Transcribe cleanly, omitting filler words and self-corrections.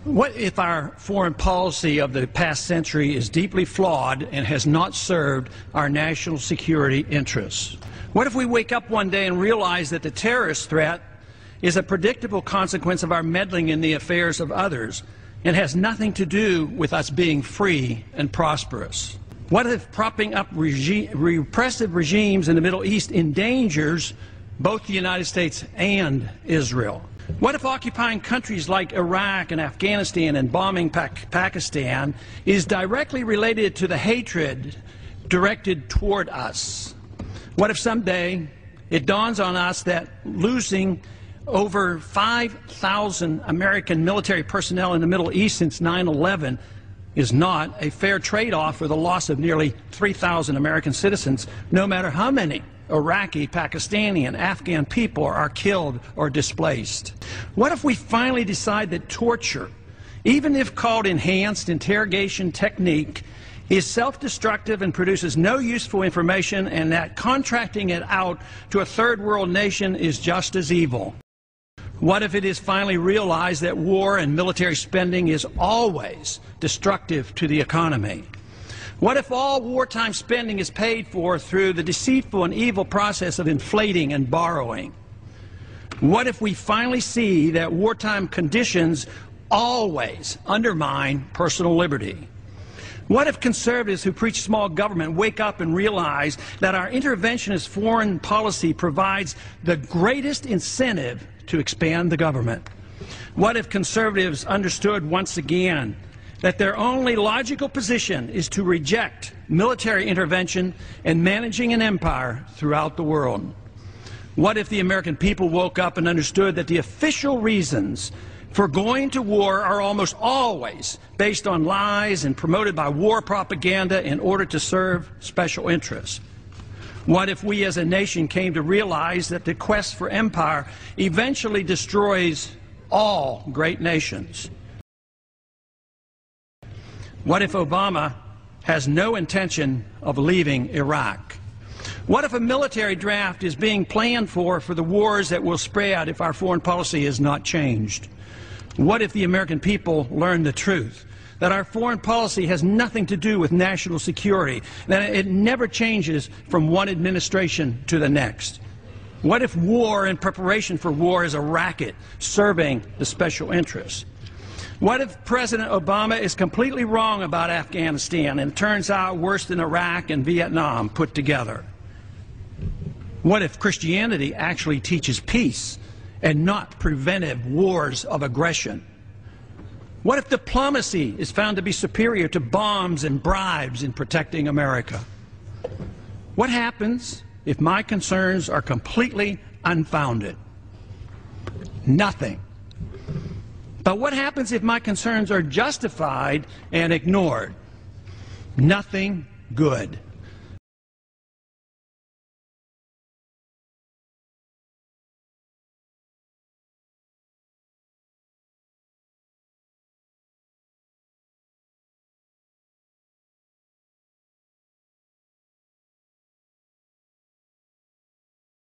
What if our foreign policy of the past century is deeply flawed and has not served our national security interests? What if we wake up one day and realize that the terrorist threat is a predictable consequence of our meddling in the affairs of others and has nothing to do with us being free and prosperous? What if propping up repressive regimes in the Middle East endangers both the United States and Israel? What if occupying countries like Iraq and Afghanistan and bombing Pakistan is directly related to the hatred directed toward us? What if someday it dawns on us that losing over 5,000 American military personnel in the Middle East since 9/11 is not a fair trade-off for the loss of nearly 3,000 American citizens, no matter how many Iraqi, Pakistani, and Afghan people are killed or displaced? What if we finally decide that torture, even if called enhanced interrogation technique, is self-destructive and produces no useful information, and that contracting it out to a third world nation is just as evil? What if it is finally realized that war and military spending is always destructive to the economy? What if all wartime spending is paid for through the deceitful and evil process of inflating and borrowing? What if we finally see that wartime conditions always undermine personal liberty? What if conservatives who preach small government wake up and realize that our interventionist foreign policy provides the greatest incentive to expand the government? What if conservatives understood once again that their only logical position is to reject military intervention and managing an empire throughout the world? What if the American people woke up and understood that the official reasons for going to war are almost always based on lies and promoted by war propaganda in order to serve special interests? What if we as a nation came to realize that the quest for empire eventually destroys all great nations? What if Obama has no intention of leaving Iraq? What if a military draft is being planned for the wars that will spread if our foreign policy is not changed? What if the American people learn the truth, that our foreign policy has nothing to do with national security, that it never changes from one administration to the next? What if war and preparation for war is a racket serving the special interests? What if President Obama is completely wrong about Afghanistan and it turns out worse than Iraq and Vietnam put together? What if Christianity actually teaches peace and not preventive wars of aggression? What if diplomacy is found to be superior to bombs and bribes in protecting America? What happens if my concerns are completely unfounded? Nothing. But what happens if my concerns are justified and ignored? Nothing good.